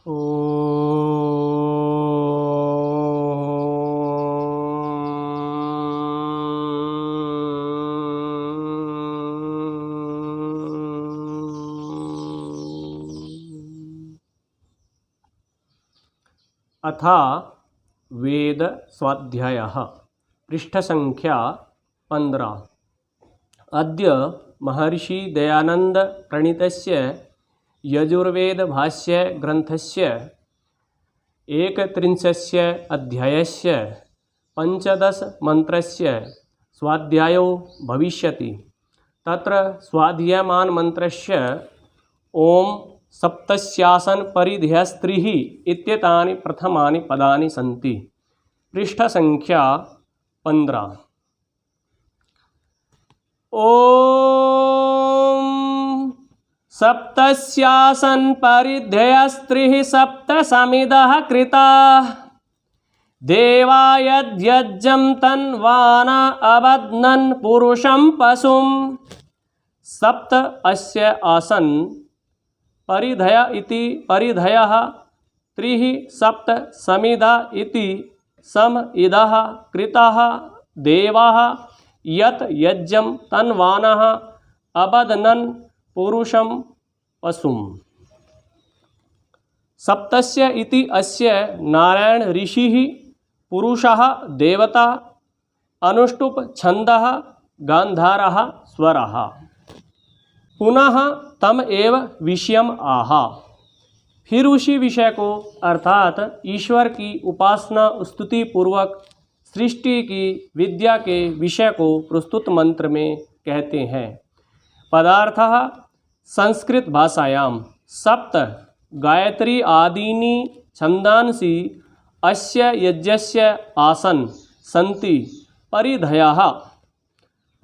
ओ अथा वेद स्वाध्यायः पृष्ठसंख्या 15। अद्य महर्षि दयानंद प्रणीतस्य यजुर्वेद भाष्य ग्रंथस्य 31 अध्यायस्य 15 मंत्रस्य स्वाध्यायो भविष्यति। तत्र स्वाध्यायमान मंत्रस्य ओम सप्तस्यासन परिधेयस्त्रिः इत्येतानि प्रथमानि पदानि सन्ति। पृष्ठसंख्या 15। ओम सप्तस्यासन परिधेयस्त्रिः सप्तसमिदः कृताः देवायद्यज्जं तन्वाना अबध्नन् पुरुषं पशुं। सप्त अस्य आसन परिधय इति परिधयः त्रिः सप्त समिधा इति सम इदः कृताः देवाः यत् यज्ञं तन्वानः अबध्नन् पुरुषं पशुं। सप्तस्य इति अस्य नारायण ऋषिः पुरुषः देवता अनुष्टुप छन्दः गान्धारः स्वरः। पुनः तम एव विषयम आहा। फिर उसी विषय को अर्थात ईश्वर की उपासना स्तुति पूर्वक सृष्टि की विद्या के विषय को प्रस्तुत मंत्र में कहते हैं। पदार्थः संस्कृत भाषायां सप्त गायत्री आदीनि छन्दांसि अस्य यज्ञस्य आसन सन्ति परिधयः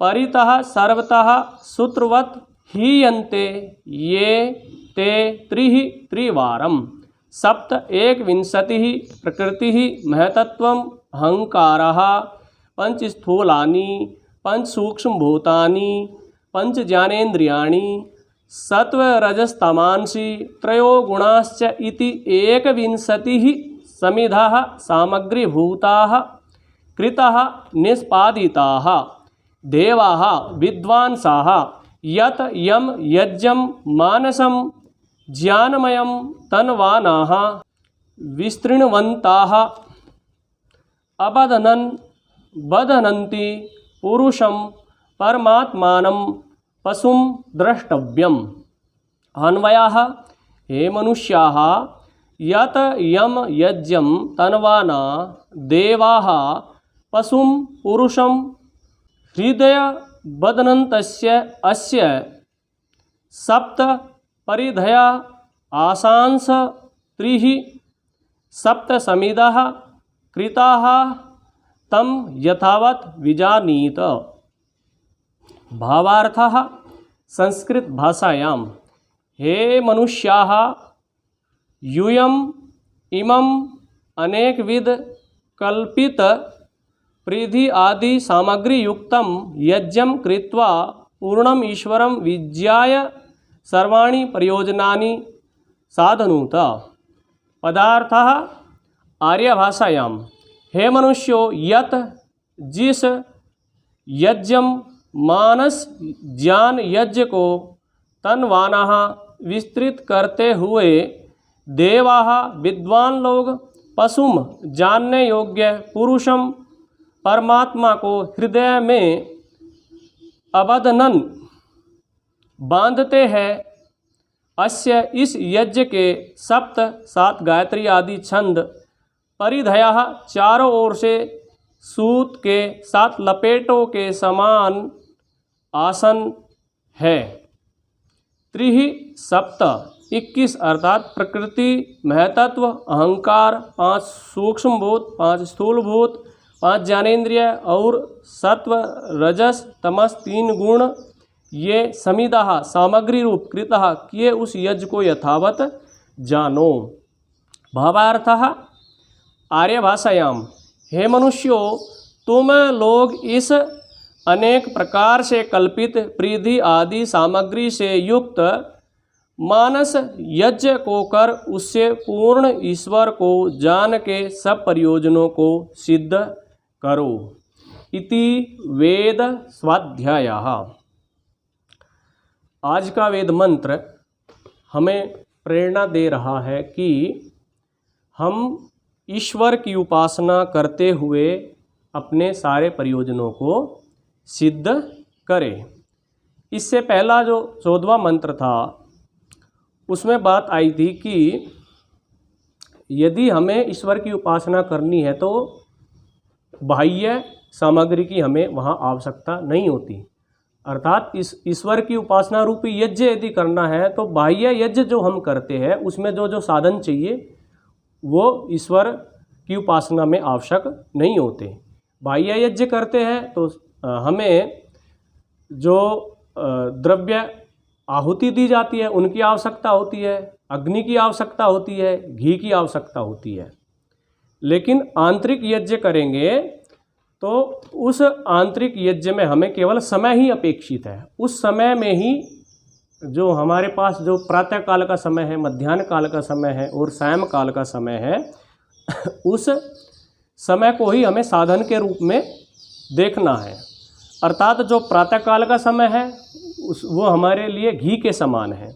परितः सर्वतः सूत्रवत् हीयन्ते ये ते त्रिः त्रिवारं। सप्त एकविंशतिः प्रकृतिः महतत्वम् अहंकारः पंच स्थूलानि पंच सूक्ष्मभूतानि पंच ज्ञानेन्द्रियाणि सत्वरजस्तमांसि त्रयो गुणाश्च इति एकविंशतिः समिधाः सामग्रीभूताः कृताः निष्पादिताः देवाः विद्वांसाः यत् यम यज्ञं मानसं ज्ञानमयं तन्वानाः विस्तृण्वन्ताः अबध्नन् बध्नन्ति पुरुषं परमात्मानं पशुं द्रष्टव्यम्। अन्वयः हे मनुष्याः यत् यम यज्ञं तन्वाना देवाः पशुं पुरुषं हृदय बध्नन्तस्य अस्य सप्त परिधया आसांस त्रिः सप्त समिदाः कृताः तं यथावत् विजानीत। भावार्थः संस्कृत भाषायां हे मनुष्याः यूयम् इमम् अनेकविध कल्पित पृथ्वी आदि सामग्री युक्तं यज्ञं कृत्वा पूर्णम् ईश्वरं विज्ञाय सर्वाणि प्रयोजनानि साधनुत। पदार्थः आर्यभाषायां हे मनुष्यो यत् जिस यज्ञं मानस ज्ञान यज्ञ को तन्वानाः विस्तृत करते हुए देवाः विद्वान लोग पशुम जानने योग्य पुरुषम परमात्मा को हृदय में अबध्नन् बांधते हैं। अस्य इस यज्ञ के सप्त सात गायत्री आदि छंद परिधयः चारों ओर से सूत के सात लपेटों के समान आसन है। त्रिः सप्त 21 अर्थात प्रकृति महतत्व अहंकार 5 सूक्ष्मभूत 5 स्थूलभूत 5 ज्ञानेन्द्रिय और सत्व रजस तमस 3 गुण ये समिदाः सामग्री रूप कृतः किए उस यज्ञ को यथावत जानो। भावार्थः आर्य भाषायां हे मनुष्यो तुम लोग इस अनेक प्रकार से कल्पित पृथ्वी आदि सामग्री से युक्त मानस यज्ञ को कर उससे पूर्ण ईश्वर को जान के सब प्रयोजनों को सिद्ध करो। इति वेद स्वाध्यायः। आज का वेद मंत्र हमें प्रेरणा दे रहा है कि हम ईश्वर की उपासना करते हुए अपने सारे प्रयोजनों को सिद्ध करें। इससे पहला जो 14वां मंत्र था उसमें बात आई थी कि यदि हमें ईश्वर की उपासना करनी है तो बाह्य सामग्री की हमें वहाँ आवश्यकता नहीं होती। अर्थात इस ईश्वर की उपासना रूपी यज्ञ यदि करना है तो बाह्य यज्ञ जो हम करते हैं उसमें जो जो साधन चाहिए वो ईश्वर की उपासना में आवश्यक नहीं होते। बाह्य यज्ञ करते हैं तो हमें जो द्रव्य आहुति दी जाती है उनकी आवश्यकता होती है, अग्नि की आवश्यकता होती है, घी की आवश्यकता होती है। लेकिन आंतरिक यज्ञ करेंगे तो उस आंतरिक यज्ञ में हमें केवल समय ही अपेक्षित है। उस समय में ही जो हमारे पास जो प्रातः काल का समय है, मध्याह्न काल का समय है और सायं काल का समय है, उस समय को ही हमें साधन के रूप में देखना है। अर्थात जो प्रातः काल का समय है वो हमारे लिए घी के समान है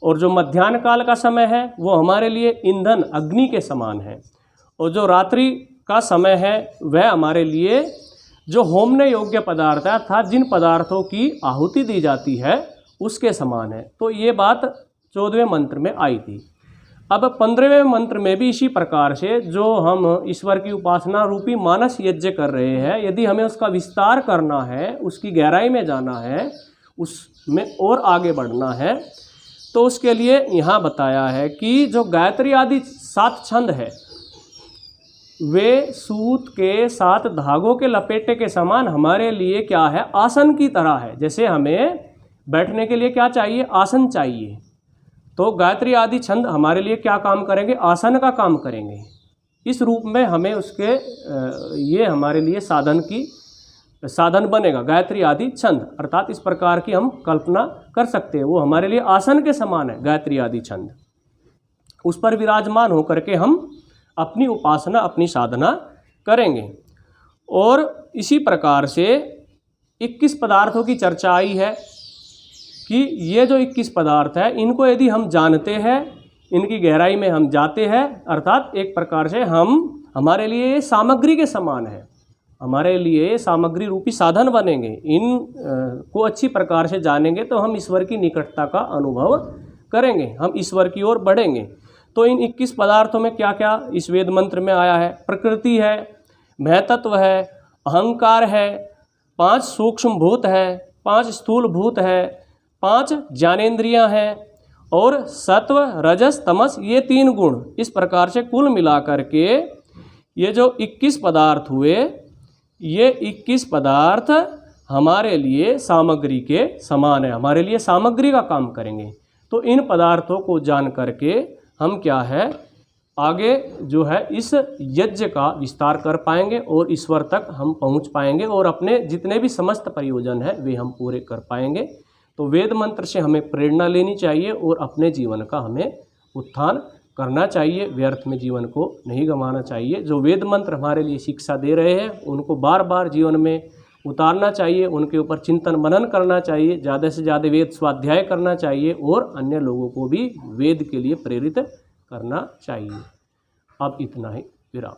और जो मध्याह्न काल का समय है वो हमारे लिए ईंधन अग्नि के समान है और जो रात्रि का समय है वह हमारे लिए जो होमने योग्य पदार्थ है अर्थात जिन पदार्थों की आहुति दी जाती है उसके समान है। तो ये बात 14वें मंत्र में आई थी। अब 15वें मंत्र में भी इसी प्रकार से जो हम ईश्वर की उपासना रूपी मानस यज्ञ कर रहे हैं, यदि हमें उसका विस्तार करना है, उसकी गहराई में जाना है, उसमें और आगे बढ़ना है, तो उसके लिए यहाँ बताया है कि जो गायत्री आदि 7 छंद है वे सूत के 7 धागों के लपेटे के समान हमारे लिए क्या है, आसन की तरह है। जैसे हमें बैठने के लिए क्या चाहिए, आसन चाहिए, तो गायत्री आदि छंद हमारे लिए क्या काम करेंगे, आसन का काम करेंगे। इस रूप में हमें उसके ये हमारे लिए साधन बनेगा गायत्री आदि छंद। अर्थात इस प्रकार की हम कल्पना कर सकते हैं, वो हमारे लिए आसन के समान है गायत्री आदि छंद। उस पर विराजमान होकर के हम अपनी उपासना अपनी साधना करेंगे। और इसी प्रकार से 21 पदार्थों की चर्चा आई है कि ये जो 21 पदार्थ है इनको यदि हम जानते हैं, इनकी गहराई में हम जाते हैं, अर्थात एक प्रकार से हमारे लिए सामग्री के समान है, हमारे लिए सामग्री रूपी साधन बनेंगे। इन को अच्छी प्रकार से जानेंगे तो हम ईश्वर की निकटता का अनुभव करेंगे, हम ईश्वर की ओर बढ़ेंगे। तो इन 21 पदार्थों में क्या क्या इस वेद मंत्र में आया है, प्रकृति है, महतत्व है, अहंकार है, 5 सूक्ष्म भूत है, 5 स्थूल भूत है, 5 ज्ञानेंद्रियां हैं और सत्व रजस तमस ये 3 गुण। इस प्रकार से कुल मिलाकर के ये जो 21 पदार्थ हुए, ये 21 पदार्थ हमारे लिए सामग्री के समान है, हमारे लिए सामग्री का काम करेंगे। तो इन पदार्थों को जान करके हम क्या है आगे जो है इस यज्ञ का विस्तार कर पाएंगे और ईश्वर तक हम पहुंच पाएंगे और अपने जितने भी समस्त प्रयोजन है वे हम पूरे कर पाएंगे। तो वेद मंत्र से हमें प्रेरणा लेनी चाहिए और अपने जीवन का हमें उत्थान करना चाहिए, व्यर्थ में जीवन को नहीं गंवाना चाहिए। जो वेद मंत्र हमारे लिए शिक्षा दे रहे हैं उनको बार बार जीवन में उतारना चाहिए, उनके ऊपर चिंतन मनन करना चाहिए, ज़्यादा से ज़्यादा वेद स्वाध्याय करना चाहिए और अन्य लोगों को भी वेद के लिए प्रेरित करना चाहिए। अब इतना ही, विराम।